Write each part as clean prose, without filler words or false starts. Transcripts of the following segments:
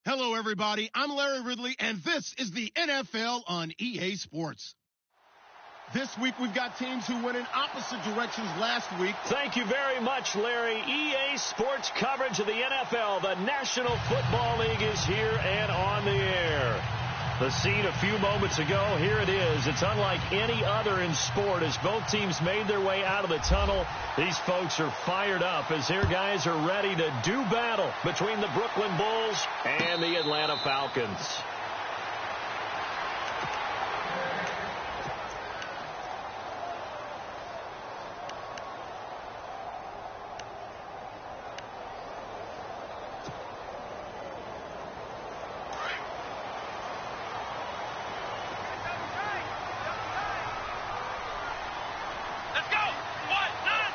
Hello, everybody. I'm Larry Ridley, and this is the NFL on EA Sports. This week, we've got teams who went in opposite directions last week. Thank you very much, Larry. EA Sports coverage of the NFL. The National Football League is here and on the air. The scene a few moments ago, here it is. It's unlike any other in sport as both teams made their way out of the tunnel. These folks are fired up as their guys are ready to do battle between the Brooklyn Bulls and the Atlanta Falcons.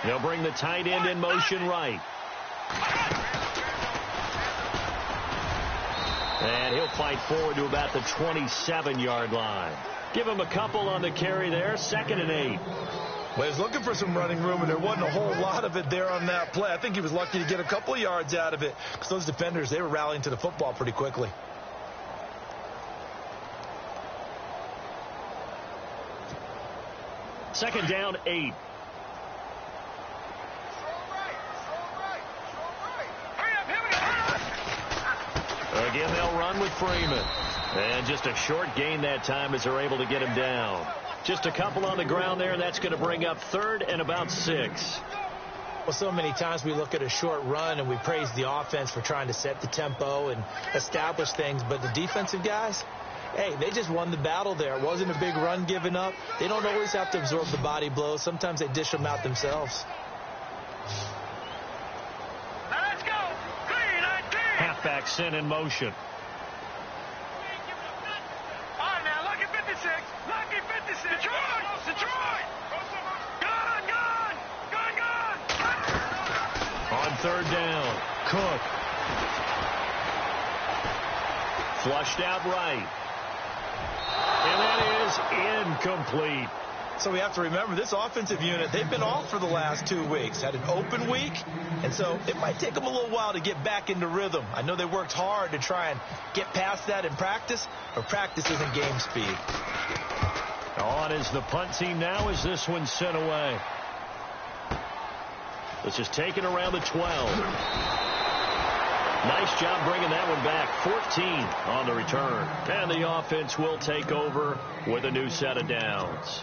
They'll bring the tight end in motion right. And he'll fight forward to about the 27-yard line. Give him a couple on the carry there, 2nd and 8. Well, he's looking for some running room, and there wasn't a whole lot of it there on that play. I think he was lucky to get a couple of yards out of it because those defenders, they were rallying to the football pretty quickly. Second down, 8. Again, they'll run with Freeman. And just a short gain that time as they're able to get him down. Just a couple on the ground there, and that's going to bring up 3rd and about 6. Well, so many times we look at a short run and we praise the offense for trying to set the tempo and establish things. But the defensive guys, hey, they just won the battle there. It wasn't a big run given up. They don't always have to absorb the body blows. Sometimes they dish them out themselves. Halfback sent in motion. All right, now, lucky 56. Lucky 56. Detroit! Detroit! Gone! On 3rd down, Cook. Flushed out right. And that is incomplete. So we have to remember this offensive unit, they've been off for the last 2 weeks. Had an open week, and so it might take them a little while to get back into rhythm. I know they worked hard to try and get past that in practice, but practice isn't game speed. On is the punt team now as this one's sent away. This is taken around the 12. Nice job bringing that one back. 14 on the return. And the offense will take over with a new set of downs.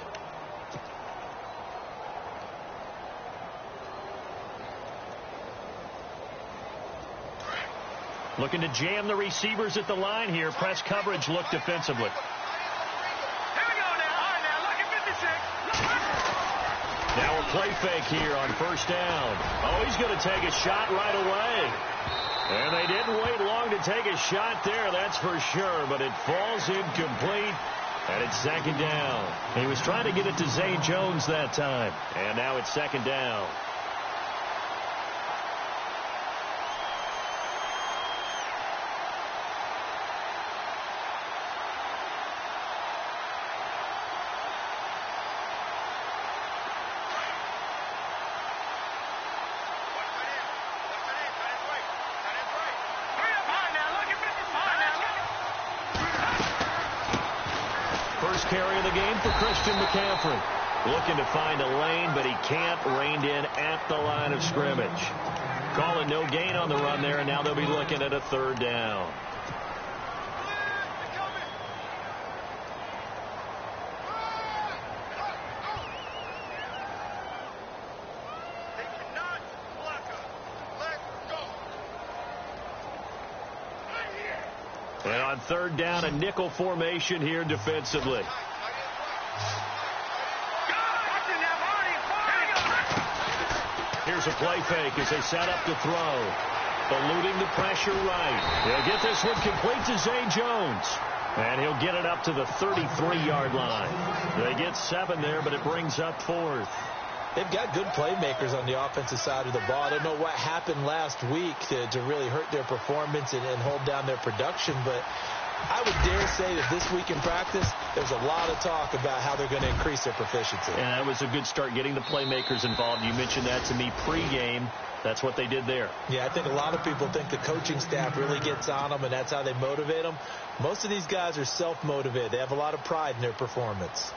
Looking to jam the receivers at the line here. Press coverage look defensively. Here we go now. All right, now, lucky 56. Now a play fake here on 1st down. Oh, he's going to take a shot right away. And they didn't wait long to take a shot there, that's for sure. But it falls incomplete, and it's 2nd down. He was trying to get it to Zay Jones that time. And now it's 2nd down. First carry of the game for Christian McCaffrey. Looking to find a lane, but he can't. Reined in at the line of scrimmage. Calling no gain on the run there, and now they'll be looking at a 3rd down. And on 3rd down, a nickel formation here defensively. Here's a play fake as they set up to throw. Eluding the pressure right. He'll get this one complete to Zay Jones. And he'll get it up to the 33-yard line. They get 7 there, but it brings up 4th. They've got good playmakers on the offensive side of the ball. I don't know what happened last week to really hurt their performance and hold down their production, but I would dare say that this week in practice, there's a lot of talk about how they're going to increase their proficiency. And that was a good start, getting the playmakers involved. You mentioned that to me pregame. That's what they did there. Yeah, I think a lot of people think the coaching staff really gets on them, and that's how they motivate them. Most of these guys are self-motivated. They have a lot of pride in their performance.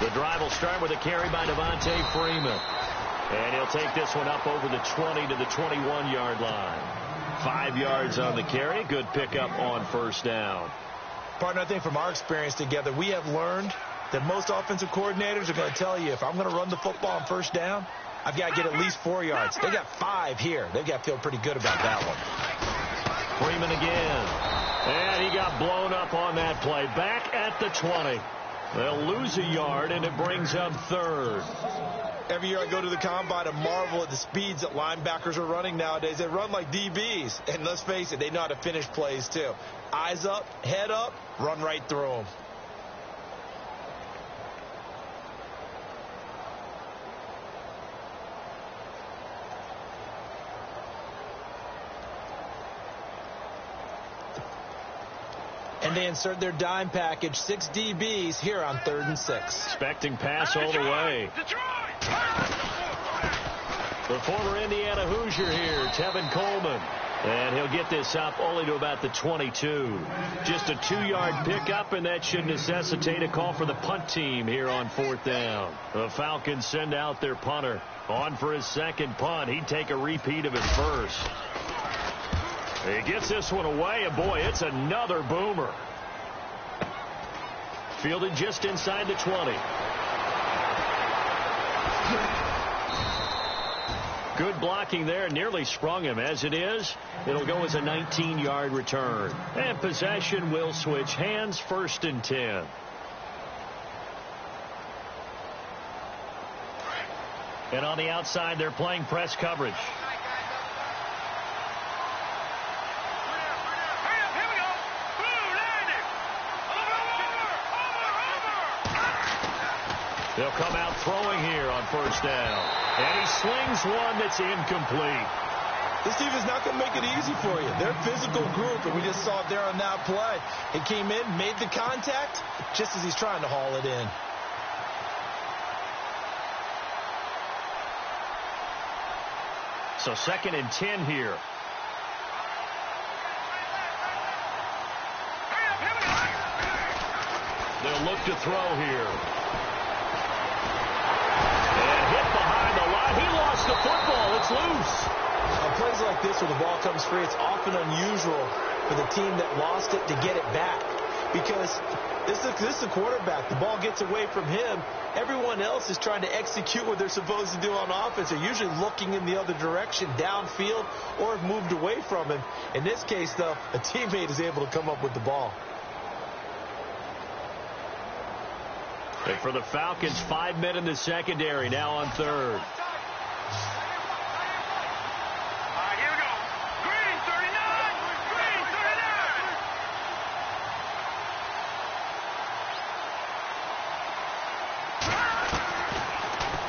The drive will start with a carry by Devontae Freeman. And he'll take this one up over the 20 to the 21-yard line. 5 yards on the carry. Good pickup on first down. Partner, I think from our experience together, we have learned that most offensive coordinators are going to tell you, if I'm going to run the football on first down, I've got to get at least 4 yards. They got 5 here. They've got to feel pretty good about that one. Freeman again. And he got blown up on that play. Back at the 20. They'll lose a yard, and it brings up third. Every year I go to the combine and marvel at the speeds that linebackers are running nowadays. They run like DBs. And let's face it, they know how to finish plays too. Eyes up, head up, run right through them. And they insert their dime package, 6 DBs here on 3rd and 6. Expecting pass all the way. The former Indiana Hoosier here, Tevin Coleman. And he'll get this up only to about the 22. Just a 2-yard pickup, and that should necessitate a call for the punt team here on 4th down. The Falcons send out their punter on for his second punt. He'd take a repeat of his first. He gets this one away, and boy, it's another boomer. Fielded just inside the 20. Good blocking there, nearly sprung him. As it is, it'll go as a 19-yard return. And possession will switch hands, 1st and 10. And on the outside, they're playing press coverage. They'll come out throwing here on 1st down. And he slings one that's incomplete. This team is not going to make it easy for you. They're a physical group, and we just saw it there on that play. He came in, made the contact, just as he's trying to haul it in. So 2nd and 10 here. They'll look to throw here. And hit behind the line. He lost the football. It's loose. On plays like this where the ball comes free, it's often unusual for the team that lost it to get it back. Because this is the quarterback. The ball gets away from him. Everyone else is trying to execute what they're supposed to do on offense. They're usually looking in the other direction, downfield, or have moved away from him. In this case, though, a teammate is able to come up with the ball. And for the Falcons, 5 men in the secondary, now on 3rd.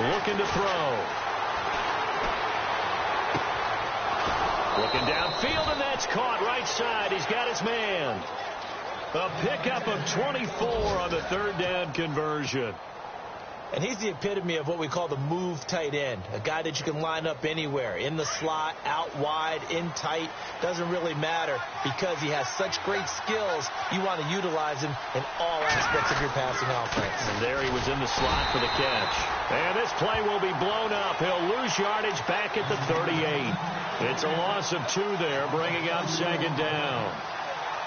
Looking to throw. Looking downfield, and that's caught right side. He's got his man. A pickup of 24 on the 3rd down conversion. And he's the epitome of what we call the move tight end. A guy that you can line up anywhere. In the slot, out wide, in tight. Doesn't really matter because he has such great skills. You want to utilize him in all aspects of your passing offense. And there he was in the slot for the catch. And this play will be blown up. He'll lose yardage back at the 38. It's a loss of 2 there, bringing up 2nd down.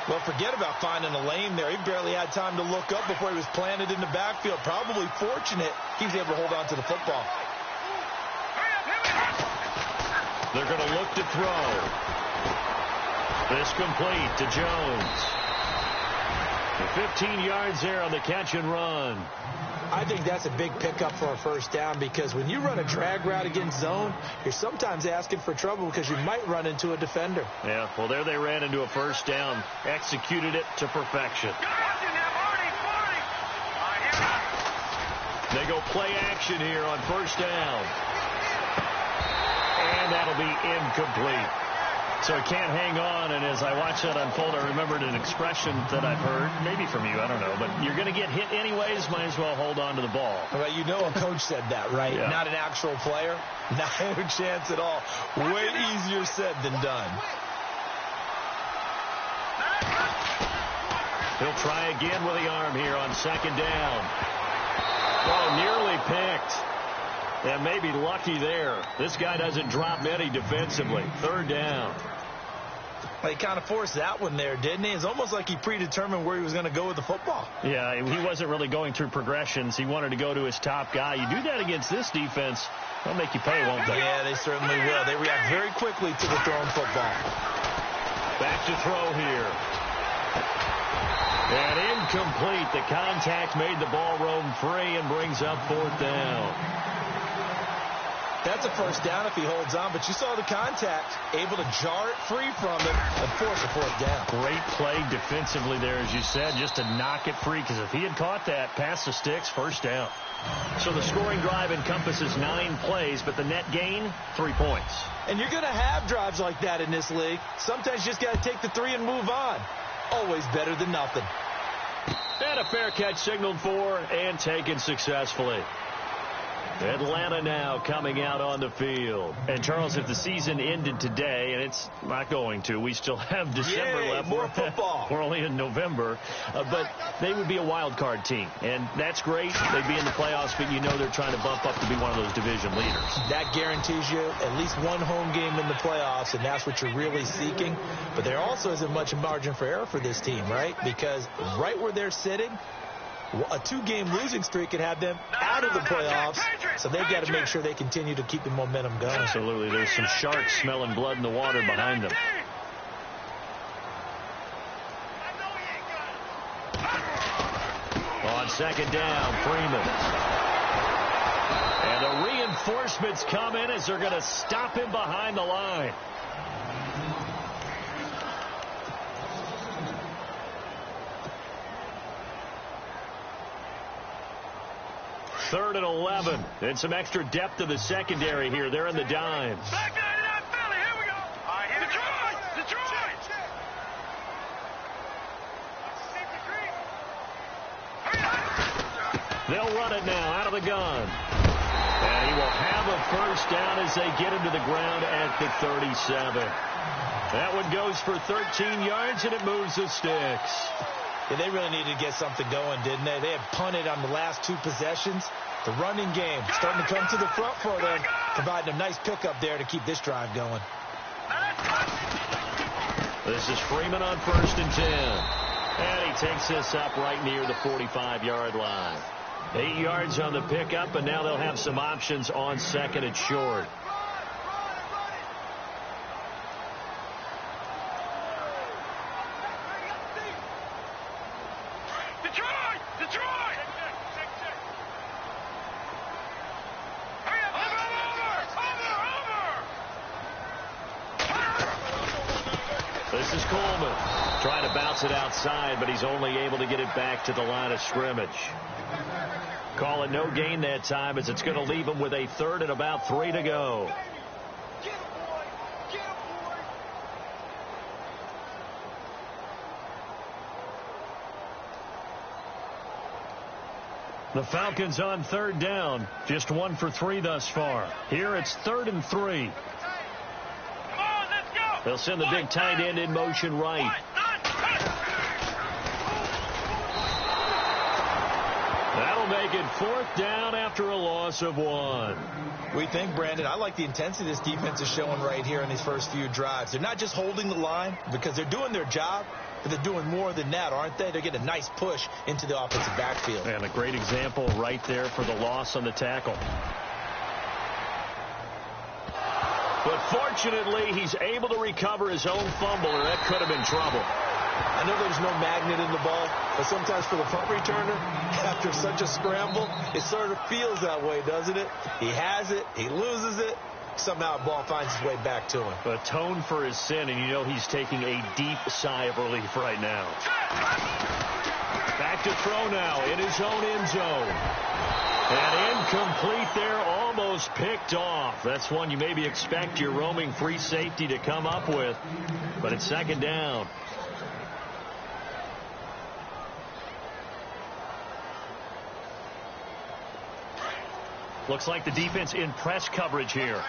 Well, forget about finding a lane there. He barely had time to look up before he was planted in the backfield. Probably fortunate he was able to hold on to the football. They're going to look to throw. This complete to Jones. 15 yards there on the catch and run. I think that's a big pickup for a first down because when you run a drag route against zone, you're sometimes asking for trouble because you might run into a defender. Yeah, well, there they ran into a first down, executed it to perfection. They go play action here on first down. And that'll be incomplete. So he can't hang on, and as I watch that unfold, I remembered an expression that I've heard, maybe from you, I don't know, but you're going to get hit anyways, might as well hold on to the ball. Well, you know a coach said that, right? Yeah. Not an actual player. Not a chance at all. Way easier said than done. He'll try again with the arm here on second down. Oh, nearly picked. And maybe lucky there. This guy doesn't drop many defensively. Third down. Well, he kind of forced that one there, didn't he? It's almost like he predetermined where he was going to go with the football. Yeah, he wasn't really going through progressions. He wanted to go to his top guy. You do that against this defense, they'll make you pay, won't they? Yeah, they certainly will. They react very quickly to the thrown football. Back to throw here. And incomplete. The contact made the ball roam free and brings up fourth down. That's a first down if he holds on, but you saw the contact, able to jar it free from it and force a fourth down. Great play defensively there, as you said, just to knock it free, because if he had caught that, past the sticks, first down. So the scoring drive encompasses 9 plays, but the net gain, 3 points. And you're going to have drives like that in this league. Sometimes you just got to take the 3 and move on. Always better than nothing. And a fair catch signaled for and taken successfully. Atlanta now coming out on the field. And, Charles, if the season ended today, and it's not going to, we still have December left. More football. We're only in November. But they would be a wild card team. And that's great. They'd be in the playoffs, but you know they're trying to bump up to be one of those division leaders. That guarantees you at least one home game in the playoffs, and that's what you're really seeking. But there also isn't much margin for error for this team, right? Because right where they're sitting, a 2-game losing streak could have them out of the playoffs, so they've got to make sure they continue to keep the momentum going. Absolutely. There's some sharks smelling blood in the water behind them. On second down, Freeman. And the reinforcements come in as they're going to stop him behind the line. Third and 11. And some extra depth to the secondary here. They're in the dime. Back down to that belly. Here we go. All right, Detroit! They'll run it now out of the gun. And he will have a first down as they get him to the ground at the 37. That one goes for 13 yards, and it moves the sticks. Yeah, they really needed to get something going, didn't they? They had punted on the last 2 possessions. The running game starting to come to the front for them, providing a nice pickup there to keep this drive going. This is Freeman on first and 10. And he takes this up right near the 45-yard line. 8 yards on the pickup, and now they'll have some options on second and short. This is Coleman trying to bounce it outside, but he's only able to get it back to the line of scrimmage. Call it no gain that time, as it's going to leave him with a third and about 3 to go. The Falcons on third down, just 1 for 3 thus far. Here it's 3rd and 3. They'll send the big tight end in motion right. That'll make it 4th down after a loss of 1. We think, Brandon, I like the intensity this defense is showing right here in these first few drives. They're not just holding the line because they're doing their job, but they're doing more than that, aren't they? They're getting a nice push into the offensive backfield. And a great example right there for the loss on the tackle. But fortunately, he's able to recover his own fumble, or that could have been trouble. I know there's no magnet in the ball, but sometimes for the punt returner, after such a scramble, it sort of feels that way, doesn't it? He has it, he loses it, somehow the ball finds its way back to him. Atone for his sin, and you know he's taking a deep sigh of relief right now. Back to throw now in his own end zone. And incomplete there, almost picked off. That's one you maybe expect your roaming free safety to come up with, but it's second down. Looks like the defense in press coverage here.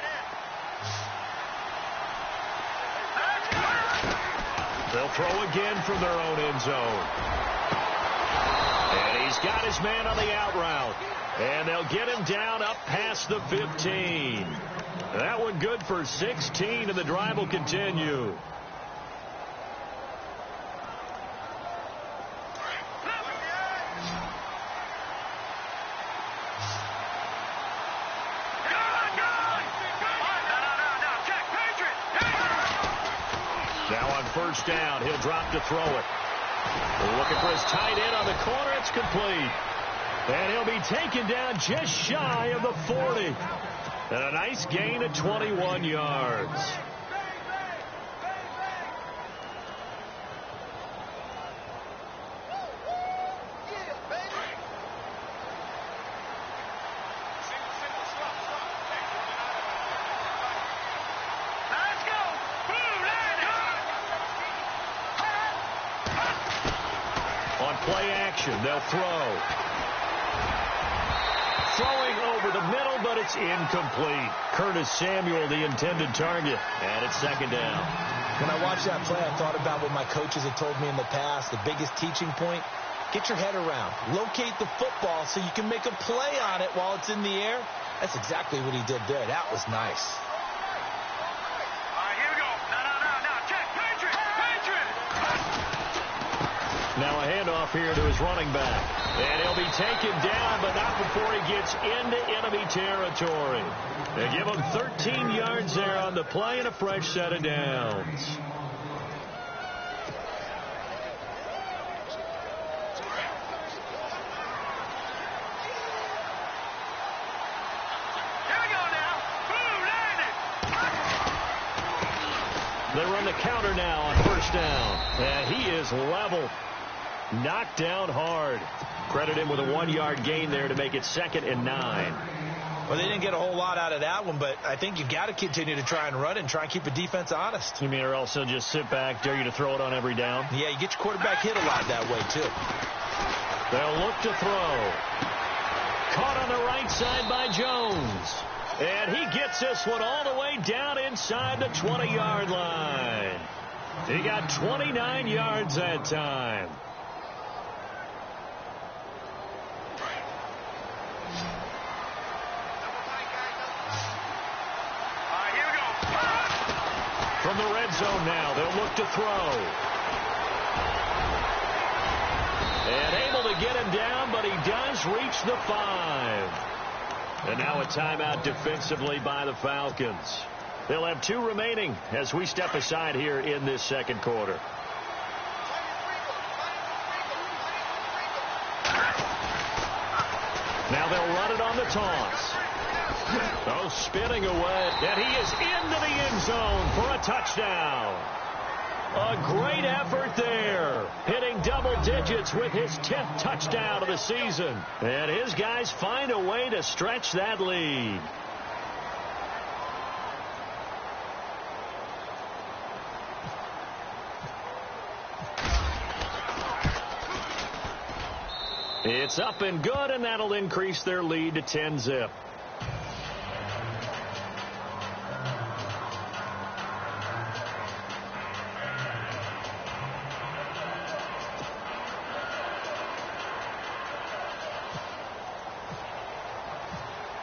They'll throw again from their own end zone. And he's got his man on the out route. And they'll get him down up past the 15. That one good for 16, and the drive will continue. Now on first down, he'll drop to throw it. Looking for his tight end on the corner. It's complete. And he'll be taken down just shy of the 40. And a nice gain of 21 yards. On play action, they'll throw. Throwing over the middle, but it's incomplete. Curtis Samuel, the intended target, and it's second down. When I watched that play, I thought about what my coaches had told me in the past. The biggest teaching point, get your head around. Locate the football so you can make a play on it while it's in the air. That's exactly what he did there. That was nice. Now a handoff here to his running back. And he'll be taken down, but not before he gets into enemy territory. They give him 13 yards there on the play and a fresh set of downs. They run the counter now on first down. And he is level. Knocked down hard. Credit him with a 1-yard gain there to make it 2nd and 9. Well, they didn't get a whole lot out of that one, but I think you got to continue to try and run and try and keep the defense honest. You mean or also just sit back, dare you to throw it on every down? Yeah, you get your quarterback hit a lot that way, too. They'll look to throw. Caught on the right side by Jones. And he gets this one all the way down inside the 20-yard line. He got 29 yards that time. From the red zone now, they'll look to throw. And able to get him down, but he does reach the 5. And now a timeout defensively by the Falcons. They'll have 2 remaining as we step aside here in this second quarter. Now they'll run it on the toss. Oh, spinning away. And he is into the end zone for a touchdown. A great effort there. Hitting double digits with his 10th touchdown of the season. And his guys find a way to stretch that lead. It's up and good, and that'll increase their lead to 10-zip.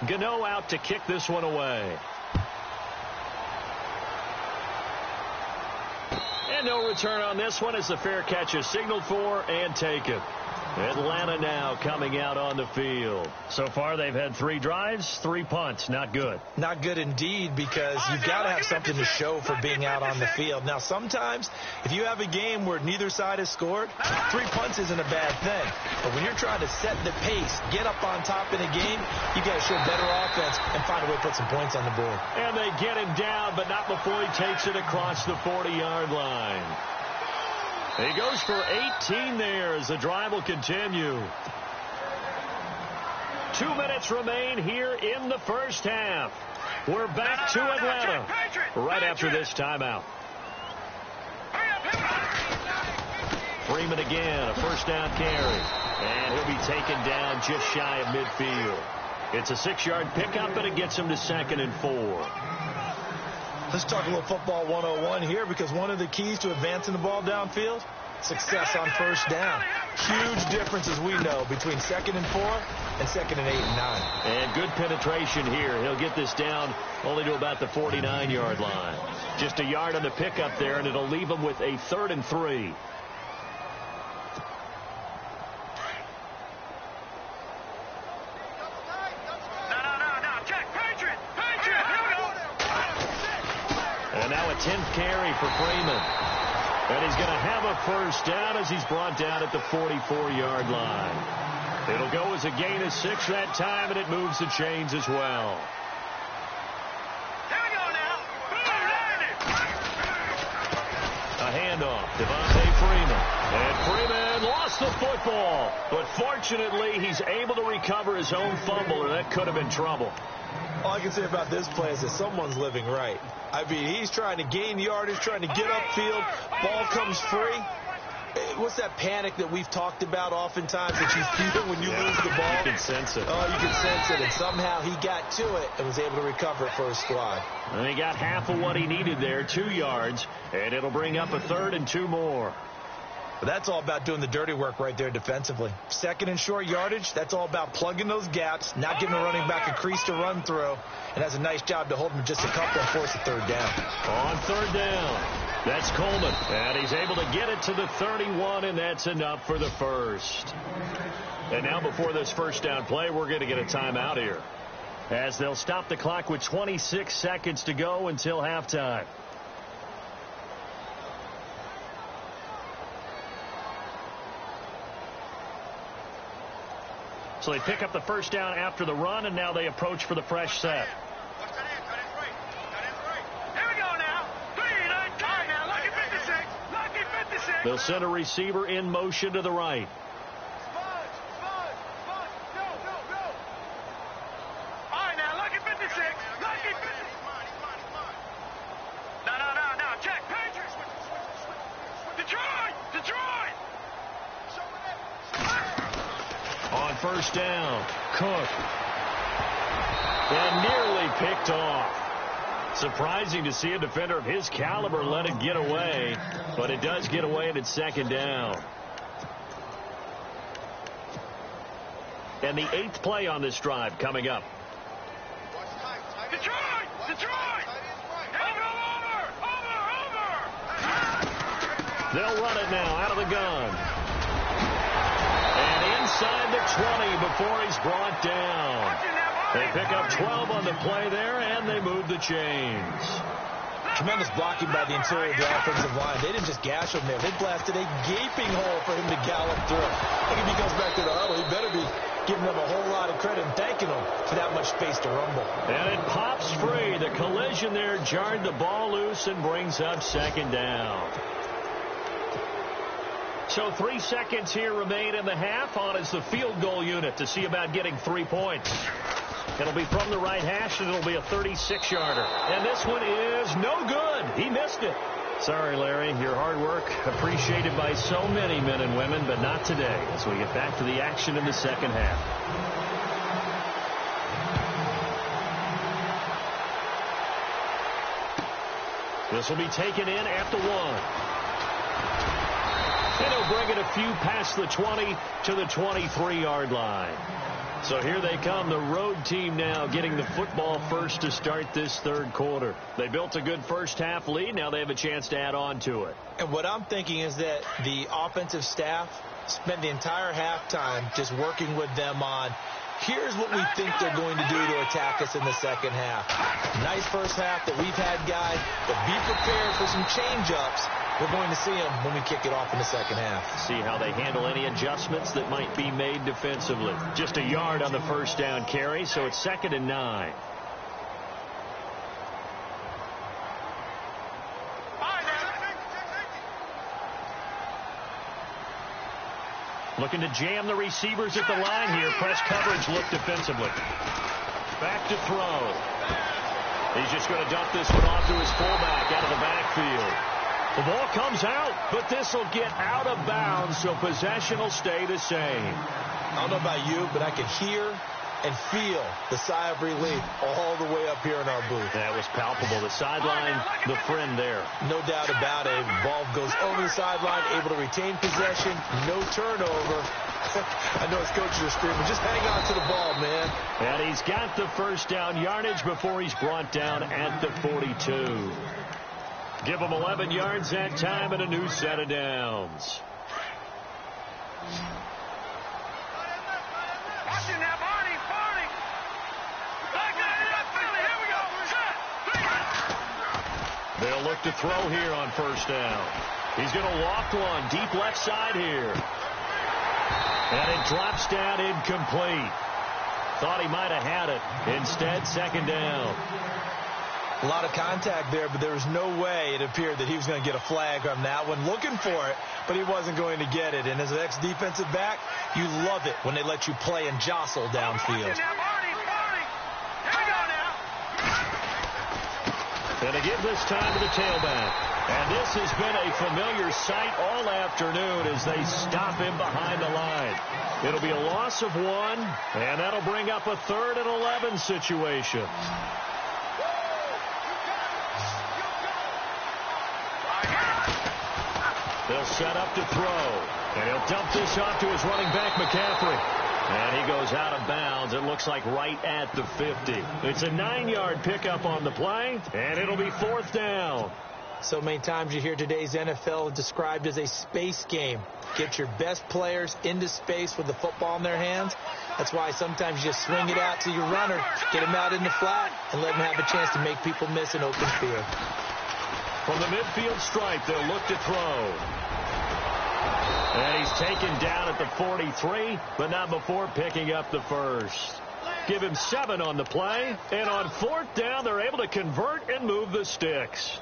Gano out to kick this one away. And no return on this one as the fair catch is signaled for and taken. Atlanta now coming out on the field. So far, they've had 3 drives, 3 punts. Not good. Not good indeed, because you've got to have something to show for being out on the field. Now, sometimes, if you have a game where neither side has scored, 3 punts isn't a bad thing. But when you're trying to set the pace, get up on top in a game, you got to show better offense and find a way to put some points on the board. And they get him down, but not before he takes it across the 40-yard line. He goes for 18 there as the drive will continue. 2 minutes remain here in the first half. We're back to Atlanta right after this timeout. Freeman again, a first down carry. And he'll be taken down just shy of midfield. It's a 6-yard pickup, and it gets him to 2nd and 4. Let's talk a little football 101 here, because one of the keys to advancing the ball downfield, success on first down. Huge difference, as we know, between 2nd and 4 and 2nd and 8 and 9. And good penetration here. He'll get this down only to about the 49-yard line. Just a yard on the pickup there, and it'll leave him with a 3rd and 3. And now a 10th carry for Freeman. And he's going to have a first down as he's brought down at the 44-yard line. It'll go as a gain of 6 that time, and it moves the chains as well. Here we go now. A handoff. Devontae Freeman. And Freeman lost the football. But fortunately, he's able to recover his own fumble, or that could have been trouble. All I can say about this play is that someone's living right. I mean, he's trying to gain yardage, trying to get upfield. Ball comes free. What's that panic that we've talked about oftentimes that you feel when you lose the ball? You can sense it. Oh, you can sense it. And somehow he got to it and was able to recover it for his squad. And he got half of what he needed there, 2 yards. And it'll bring up a 3rd and 2 more. But that's all about doing the dirty work right there defensively. 2nd and short yardage, that's all about plugging those gaps, not giving a running back a crease to run through, and has a nice job to hold him just a couple and force a 3rd down. On 3rd down, that's Coleman, and he's able to get it to the 31, and that's enough for the first. And now before this first down play, we're going to get a timeout here, as they'll stop the clock with 26 seconds to go until halftime. So they pick up the first down after the run, and now they approach for the fresh set. Here we go now. 3, 9, time now. Lucky 56. Lucky 56. They'll send a receiver in motion to the right. Go. All right now. Lucky 56. Lucky 56. No. Check. Patriots. Detroit. On first down, Cook. And nearly picked off. Surprising to see a defender of his caliber let it get away, but it does get away, and it's 2nd down. And the 8th play on this drive coming up. Detroit. Over. They'll run it now out of the gun. Inside the 20 before he's brought down. They pick up 12 on the play there, and they move the chains. Tremendous blocking by the interior of the offensive line. They didn't just gash him there. They blasted a gaping hole for him to gallop through. I think if he goes back to the huddle, he better be giving them a whole lot of credit and thanking them for that much space to rumble. And it pops free. The collision there jarred the ball loose and brings up 2nd down. So 3 seconds here remain in the half. On is the field goal unit to see about getting 3 points. It'll be from the right hash, and it'll be a 36-yarder. And this one is no good. He missed it. Sorry, Larry. Your hard work appreciated by so many men and women, but not today as we get back to the action in the second half. This will be taken in at the 1. And he'll bring it a few past the 20 to the 23-yard line. So here they come, the road team now getting the football first to start this 3rd quarter. They built a good first half lead. Now they have a chance to add on to it. And what I'm thinking is that the offensive staff spent the entire halftime just working with them on, here's what we think they're going to do to attack us in the second half. Nice first half that we've had, guys, but be prepared for some change-ups. We're going to see them when we kick it off in the second half. See how they handle any adjustments that might be made defensively. Just a yard on the first down carry, so it's 2nd and 9. Looking to jam the receivers at the line here. Press coverage look defensively. Back to throw. He's just going to dump this one off to his fullback out of the backfield. The ball comes out, but this will get out of bounds, so possession will stay the same. I don't know about you, but I can hear and feel the sigh of relief all the way up here in our booth. That was palpable. The sideline, the friend there. No doubt about it. Ball goes over the sideline, able to retain possession, no turnover. I know his coaches are screaming, just hang on to the ball, man. And he's got the first down yardage before he's brought down at the 42. Give him 11 yards that time and a new set of downs. They'll look to throw here on first down. He's going to walk one deep left side here. And it drops down incomplete. Thought he might have had it. Instead, second down. A lot of contact there, but there was no way it appeared that he was going to get a flag on that one. Looking for it, but he wasn't going to get it. And as an ex-defensive back, you love it when they let you play and jostle downfield. And to give this time to the tailback. And this has been a familiar sight all afternoon as they stop him behind the line. It'll be a loss of 1, and that'll bring up a 3rd and 11 situation. They'll set up to throw. And he'll dump this off to his running back, McCaffrey. And he goes out of bounds. It looks like right at the 50. It's a 9-yard pickup on the play, and it'll be 4th down. So many times you hear today's NFL described as a space game. Get your best players into space with the football in their hands. That's why sometimes you just swing it out to your runner, get him out in the flat, and let him have a chance to make people miss an open field. From the midfield stripe, they'll look to throw. And he's taken down at the 43, but not before picking up the first. Give him 7 on the play, and on 4th down, they're able to convert and move the sticks.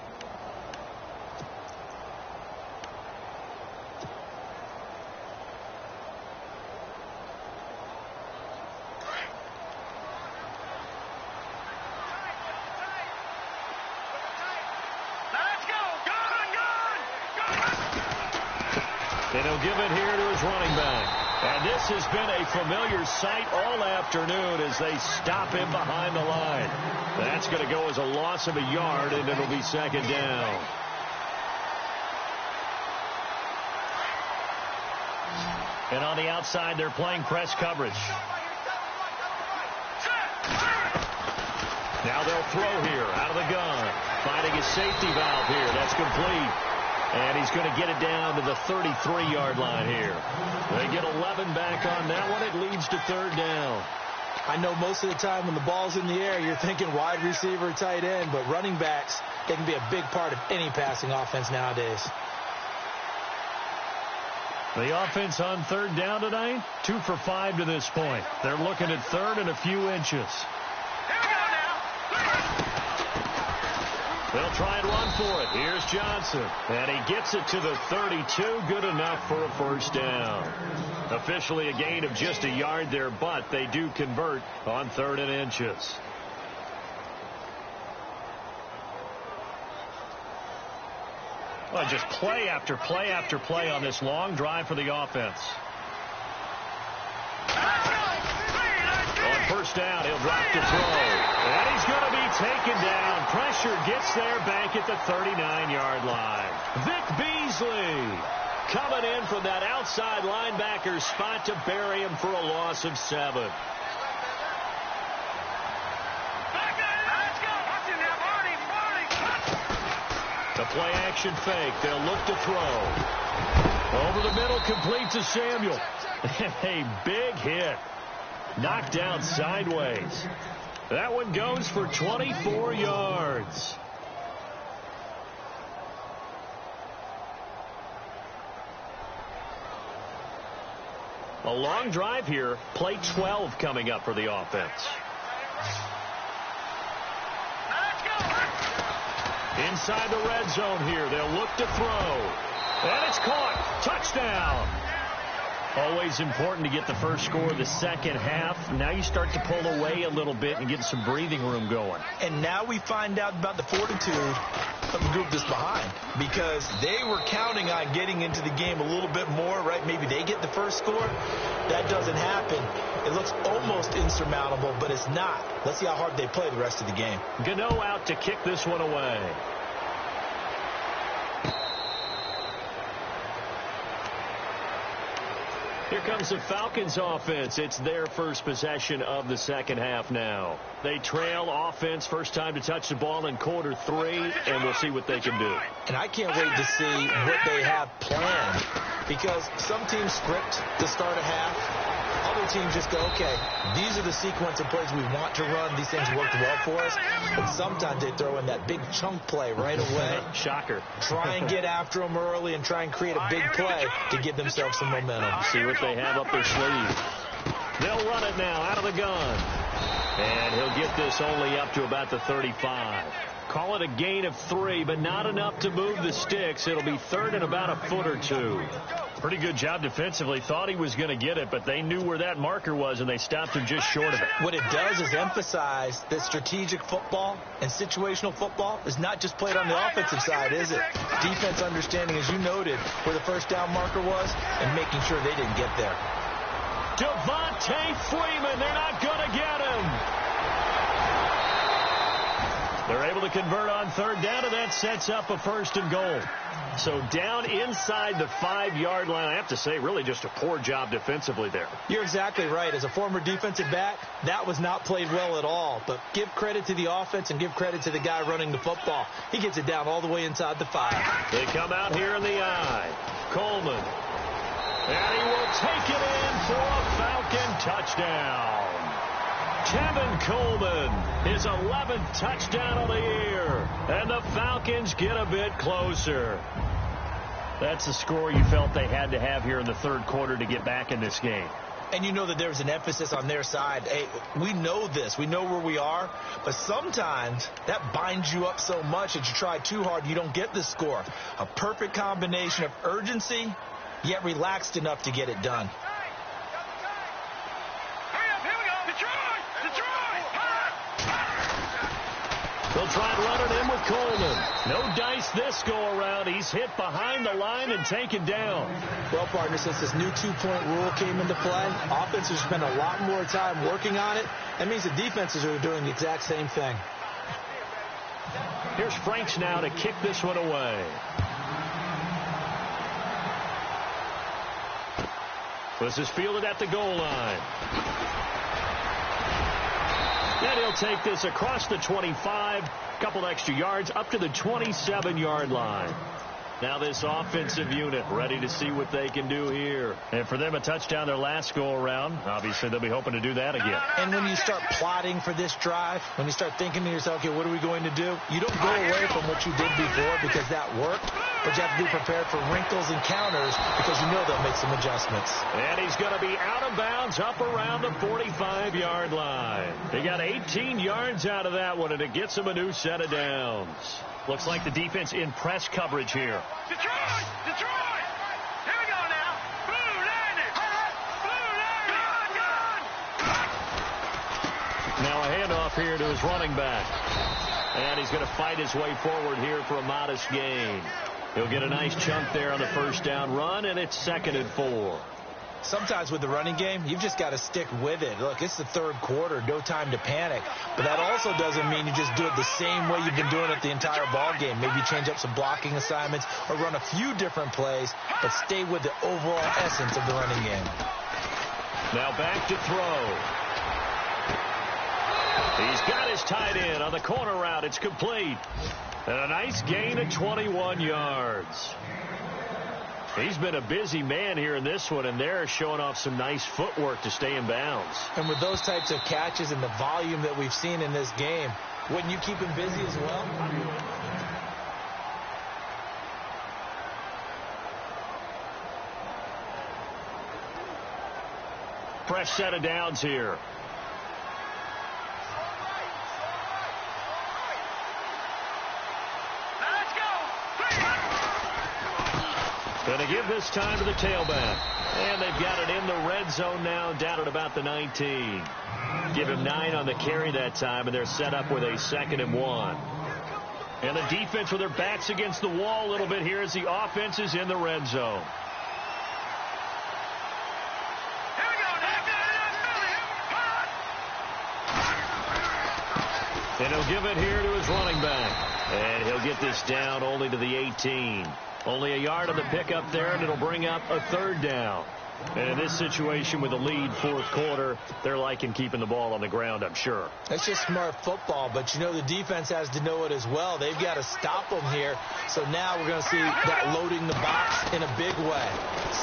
And he'll give it here to his running back. And this has been a familiar sight all afternoon as they stop him behind the line. That's going to go as a loss of a yard, and it'll be 2nd down. And on the outside, they're playing press coverage. Now they'll throw here out of the gun. Finding his safety valve here. That's complete. And he's going to get it down to the 33-yard line here. They get 11 back on that one. It leads to 3rd down. I know most of the time when the ball's in the air, you're thinking wide receiver, tight end, but running backs, they can be a big part of any passing offense nowadays. The offense on 3rd down tonight, 2 for 5 to this point. They're looking at 3rd and a few inches. They'll try and run for it. Here's Johnson. And he gets it to the 32. Good enough for a first down. Officially a gain of just a yard there, but they do convert on 3rd and inches. Well, just play after play after play on this long drive for the offense. On first down, he'll drop to throw. And he's going to be taken down. Pressure gets there back at the 39-yard line. Vic Beasley coming in from that outside linebacker spot to bury him for a loss of 7. The play action fake. They'll look to throw. Over over the middle, complete to Samuel. A big hit. Knocked down sideways. That one goes for 24 yards. A long drive here. Play 12 coming up for the offense. Inside the red zone here. They'll look to throw. And it's caught. Touchdown. Always important to get the first score of the second half. Now you start to pull away a little bit and get some breathing room going. And now we find out about the fortitude of the group that's behind, because they were counting on getting into the game a little bit more, right? Maybe they get the first score. That doesn't happen. It looks almost insurmountable, but it's not. Let's see how hard they play the rest of the game. Gano out to kick this one away. Here comes the Falcons offense. It's their first possession of the second half now. They trail offense, first time to touch the ball in quarter 3, and we'll see what they can do. And I can't wait to see what they have planned, because some teams script to start a half. Other teams just go, okay, these are the sequence of plays we want to run. These things worked well for us. But sometimes they throw in that big chunk play right away. Shocker. Try and get after them early and try and create a big play to give themselves some momentum. See what they have up their sleeve. They'll run it now out of the gun. And he'll get this only up to about the 35. Call it a gain of 3, but not enough to move the sticks. It'll be third and about a foot or 2. Pretty good job defensively. Thought he was going to get it, but they knew where that marker was, and they stopped him just short of it. What it does is emphasize that strategic football and situational football is not just played on the offensive side, is it? Defense understanding, as you noted, where the first down marker was and making sure they didn't get there. Devontae Freeman, they're not going to get him. They're able to convert on third down, and that sets up a first and goal. So down inside the 5-yard line. I have to say, really just a poor job defensively there. You're exactly right. As a former defensive back, that was not played well at all. But give credit to the offense and give credit to the guy running the football. He gets it down all the way inside the 5. They come out here in the eye. Coleman. And he will take it in for a Falcon touchdown. Tevin Coleman, his 11th touchdown of the year. And the Falcons get a bit closer. That's the score you felt they had to have here in the third quarter to get back in this game. And you know that there's an emphasis on their side. Hey, we know this. We know where we are. But sometimes that binds you up so much that you try too hard, you don't get the score. A perfect combination of urgency, yet relaxed enough to get it done. They'll try and run it in with Coleman. No dice this go-around. He's hit behind the line and taken down. Well, partner, since this new 2-point rule came into play, offenses spend a lot more time working on it. That means the defenses are doing the exact same thing. Here's Franks now to kick this one away. This is fielded at the goal line. And he'll take this across the 25, couple extra yards, up to the 27-yard line. Now this offensive unit ready to see what they can do here. And for them, a touchdown their last go-around. Obviously, they'll be hoping to do that again. And when you start plotting for this drive, when you start thinking to yourself, okay, what are we going to do? You don't go away from what you did before because that worked, but you have to be prepared for wrinkles and counters because you know they'll make some adjustments. And he's going to be out of bounds up around the 45-yard line. He got 18 yards out of that one, and it gets him a new set of downs. Looks like the defense in press coverage here. Detroit! Detroit! Here we go now. Blue landed! Blue landed! Gone! Now a handoff here to his running back. And he's going to fight his way forward here for a modest gain. He'll get a nice chunk there on the first down run, and it's 2nd and 4. Sometimes with the running game, you've just got to stick with it. Look, it's the third quarter, no time to panic. But that also doesn't mean you just do it the same way you've been doing it the entire ball game. Maybe change up some blocking assignments or run a few different plays, but stay with the overall essence of the running game. Now back to throw. He's got his tight end on the corner route. It's complete. And a nice gain of 21 yards. He's been a busy man here in this one, and they're showing off some nice footwork to stay in bounds. And with those types of catches and the volume that we've seen in this game, wouldn't you keep him busy as well? Fresh set of downs here. Going to give this time to the tailback. And they've got it in the red zone now, down at about the 19. Give him 9 on the carry that time, and they're set up with a 2nd and 1. And the defense with their backs against the wall a little bit here as the offense is in the red zone. And he'll give it here to his running back. And he'll get this down only to the 18. Only a yard on the pickup there, and it'll bring up a 3rd down. And in this situation with a lead 4th quarter, they're liking keeping the ball on the ground, I'm sure. That's just smart football, but you know the defense has to know it as well. They've got to stop them here. So now we're going to see that loading the box in a big way.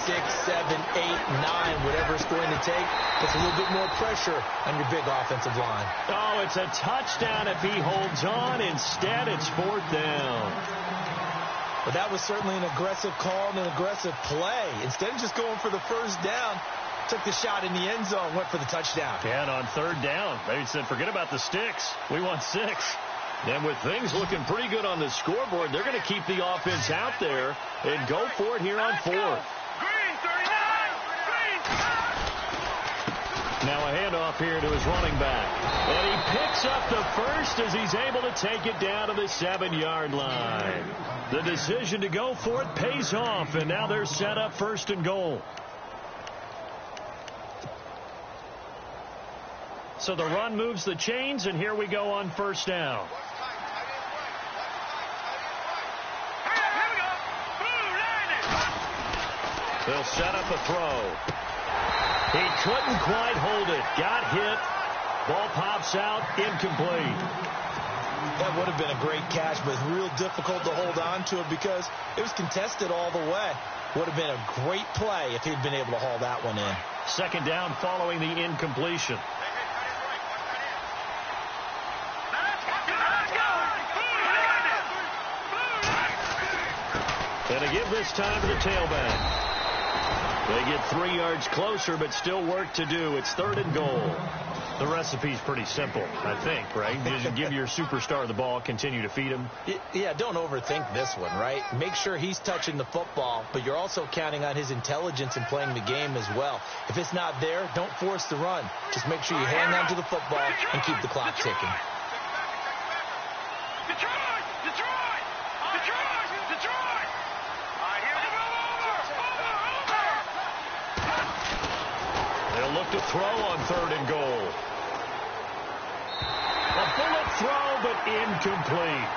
6, 7, 8, 9, whatever it's going to take. Puts a little bit more pressure on your big offensive line. Oh, it's a touchdown if he holds on. Instead, it's 4th down. But that was certainly an aggressive call and an aggressive play. Instead of just going for the 1st down, took the shot in the end zone, went for the touchdown. And on 3rd down, they said, forget about the sticks. We want 6. And with things looking pretty good on the scoreboard, they're going to keep the offense out there and go for it here on 4th. Now a handoff here to his running back. And he picks up the 1st as he's able to take it down to the 7-yard line. The decision to go for it pays off, and now they're set up 1st and goal. So the run moves the chains, and here we go on 1st down. They'll set up a throw. He couldn't quite hold it. Got hit. Ball pops out. Incomplete. That would have been a great catch, but it's real difficult to hold on to it because it was contested all the way. Would have been a great play if he'd been able to haul that one in. 2nd down following the incompletion. And to give this time to the tailback. They get 3 yards closer, but still work to do. It's 3rd and goal. The recipe's pretty simple, I think, right? You just give your superstar the ball, continue to feed him. Yeah, don't overthink this one, right? Make sure he's touching the football, but you're also counting on his intelligence in playing the game as well. If it's not there, don't force the run. Just make sure you hang on to the football and keep the clock ticking. They'll look to throw on 3rd and goal. A bullet throw, but incomplete.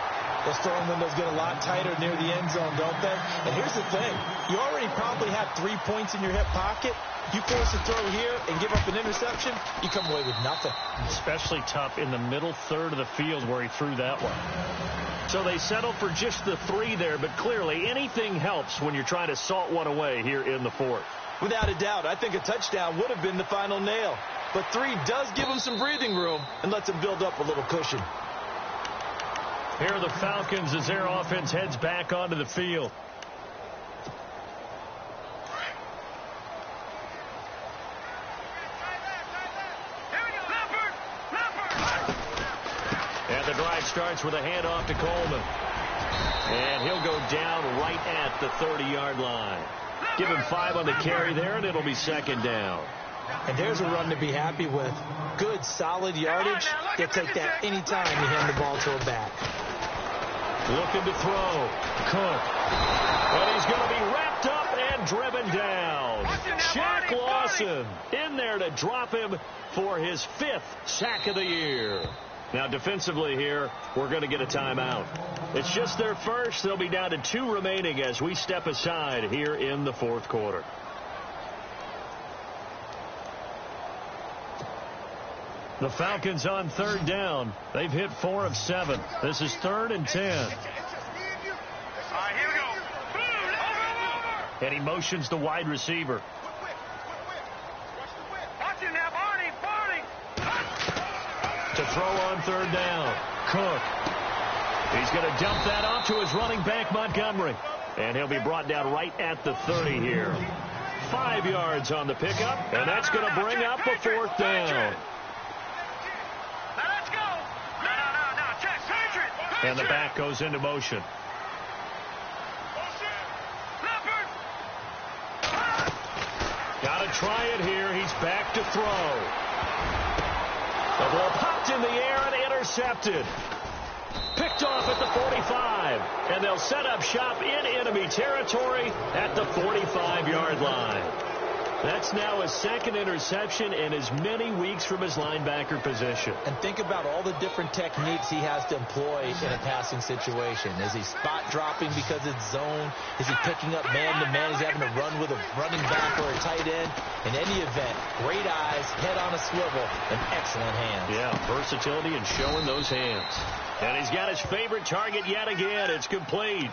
Those throwing windows get a lot tighter near the end zone, don't they? And here's the thing. You already probably have 3 points in your hip pocket. You force a throw here and give up an interception, you come away with nothing. Especially tough in the middle 3rd of the field where he threw that one. So they settle for just the 3 there, but clearly anything helps when you're trying to salt one away here in the 4th. Without a doubt, I think a touchdown would have been the final nail. But 3 does give him some breathing room and lets him build up a little cushion. Here are the Falcons as their offense heads back onto the field. And the drive starts with a handoff to Coleman. And he'll go down right at the 30-yard line. Give him 5 on the carry there, and it'll be 2nd down. And there's a run to be happy with. Good, solid yardage. They'll take that anytime you hand the ball to a back. Looking to throw. Cook. And he's going to be wrapped up and driven down. Shaq Lawson in there to drop him for his 5th sack of the year. Now, defensively here, we're going to get a timeout. It's just their first. They'll be down to 2 remaining as we step aside here in the 4th quarter. The Falcons on 3rd down. They've hit 4 of 7. This is 3rd and 10. All right, here we go. And he motions the wide receiver. Watch him now, Barney. To throw on third down. Cook. He's going to dump that off to his running back, Montgomery. And he'll be brought down right at the 30 here. 5 yards on the pickup, and that's going to bring up a fourth down. Now let's go. No. Check. Patriot. And the back goes into motion. Leopard. Got to try it here. He's back to throw. The ball popped in the air and intercepted. Picked off at the 45. And they'll set up shop in enemy territory at the 45-yard line. That's now his second interception in as many weeks from his linebacker position. And think about all the different techniques he has to employ in a passing situation. Is he spot dropping because it's zone? Is he picking up man-to-man? Is he having to run with a running back or a tight end? In any event, great eyes, head on a swivel, and excellent hands. Yeah, versatility and showing those hands. And he's got his favorite target yet again. It's complete.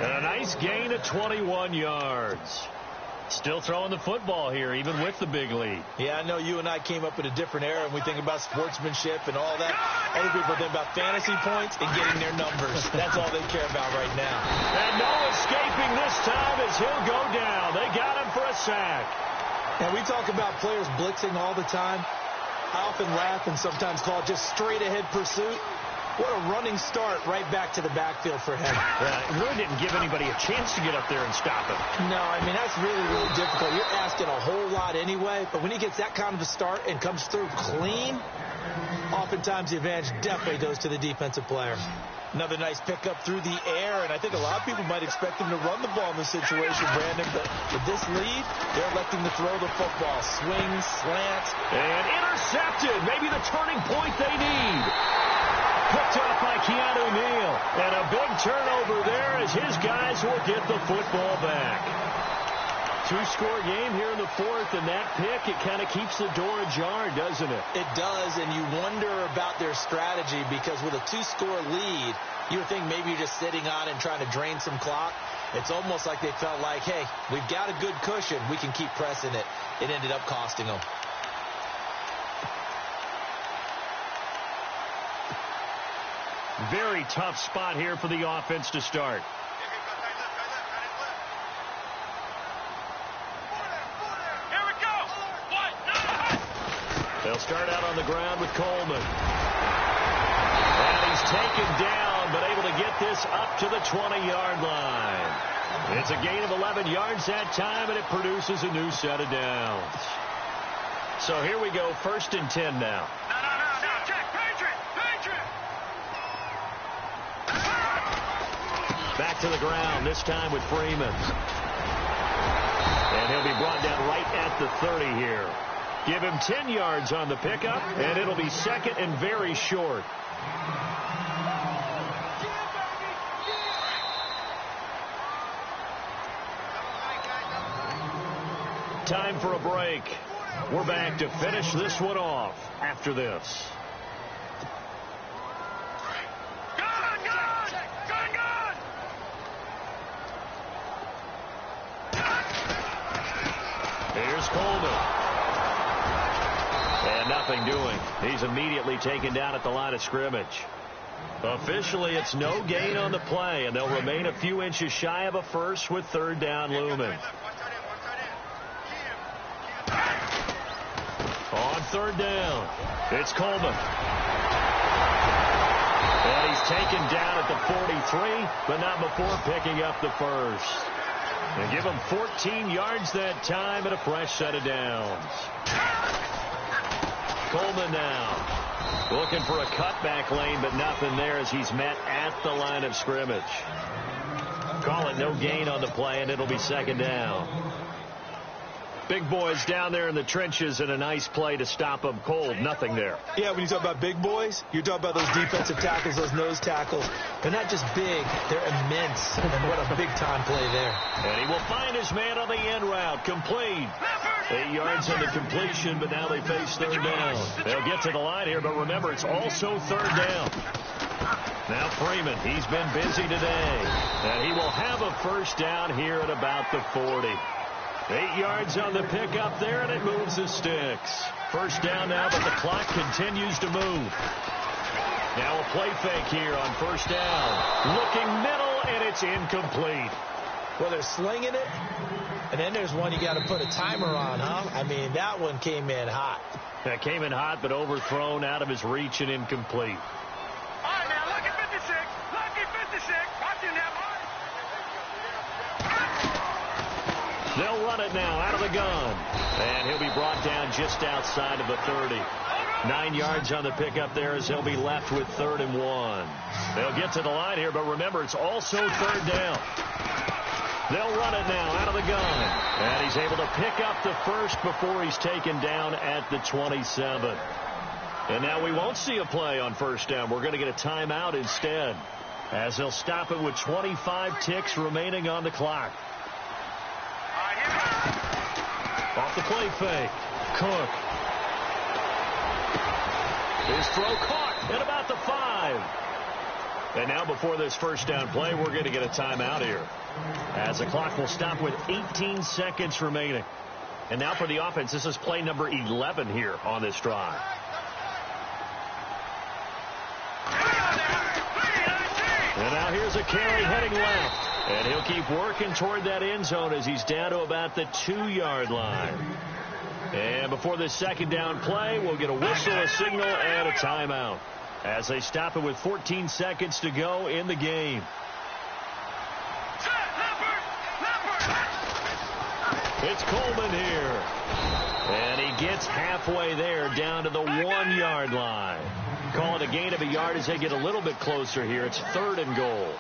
And a nice gain of 21 yards. Still throwing the football here, even with the big lead. Yeah, I know you and I came up in a different era, and we think about sportsmanship and all that. Other people think about fantasy points and getting their numbers. That's all they care about right now. And no escaping this time as he'll go down. They got him for a sack. And we talk about players blitzing all the time. I often laugh and sometimes call it just straight-ahead pursuit. What a running start right back to the backfield for him. It really didn't give anybody a chance to get up there and stop him. No, I mean, that's really, really difficult. You're asking a whole lot anyway, but when he gets that kind of a start and comes through clean, oftentimes the advantage definitely goes to the defensive player. Another nice pickup through the air, and I think a lot of people might expect him to run the ball in this situation, Brandon, but with this lead, they're electing to throw the football. Swing, slant. And intercepted. Maybe the turning point they need. Picked off by Keanu Neal. And a big turnover there as his guys will get the football back. 2-score game here in the fourth, and that pick, it kind of keeps the door ajar, doesn't it? It does, and you wonder about their strategy because with a 2-score lead, you would think maybe you're just sitting on and trying to drain some clock. It's almost like they felt like, hey, we've got a good cushion. We can keep pressing it. It ended up costing them. Very tough spot here for the offense to start. Here we go. They'll start out on the ground with Coleman. And he's taken down, but able to get this up to the 20-yard line. It's a gain of 11 yards that time, and it produces a new set of downs. So here we go, 1st and 10 now. No. Check. Patriot. Back to the ground, this time with Freeman. And he'll be brought down right at the 30 here. Give him 10 yards on the pickup, and it'll be second and very short. Time for a break. We're back to finish this one off after this. Here's Coleman. And nothing doing. He's immediately taken down at the line of scrimmage. Officially, it's no gain on the play, and they'll remain a few inches shy of a first with 3rd down looming. On 3rd down, it's Coleman. And he's taken down at the 43, but not before picking up the first. And give him 14 yards that time and a fresh set of downs. Coleman now looking for a cutback lane, but nothing there as he's met at the line of scrimmage. Call it no gain on the play, and it'll be 2nd down. Big boys down there in the trenches, and a nice play to stop them cold. Nothing there. Yeah, when you talk about big boys, you're talking about those defensive tackles, those nose tackles. They're not just big, they're immense. And what a big-time play there. And he will find his man on the end route. Complete. 8 yards on the completion, but now they face 3rd down. They'll get to the line here, but remember, it's also 3rd down. Now Freeman, he's been busy today. And he will have a first down here at about the 40. 8 yards on the pickup there, and it moves the sticks. First down now, but the clock continues to move. Now a play fake here on first down. Looking middle, and it's incomplete. Well, they're slinging it, and then there's one you got to put a timer on, huh? I mean, that one came in hot. That came in hot, but overthrown, out of his reach, and incomplete. All right, now, lucky 56. Lucky 56. Watch him now, boy. They'll run it now out of the gun. And he'll be brought down just outside of the 30. 9 yards on the pickup there as they'll be left with 3rd and 1. They'll get to the line here, but remember, it's also 3rd down. They'll run it now out of the gun. And he's able to pick up the first before he's taken down at the 27. And now we won't see a play on first down. We're going to get a timeout instead, as they'll stop it with 25 ticks remaining on the clock. Off the play fake. Cook. His throw caught at about the 5. And now before this first down play, we're going to get a timeout here, as the clock will stop with 18 seconds remaining. And now for the offense, this is play number 11 here on this drive. And now here's a carry heading left. And he'll keep working toward that end zone as he's down to about the 2-yard line. And before this second down play, we'll get a whistle, a signal, and a timeout, as they stop it with 14 seconds to go in the game. It's Coleman here. And he gets halfway there, down to the 1-yard line. Call it a gain of a yard as they get a little bit closer here. It's 3rd and goal.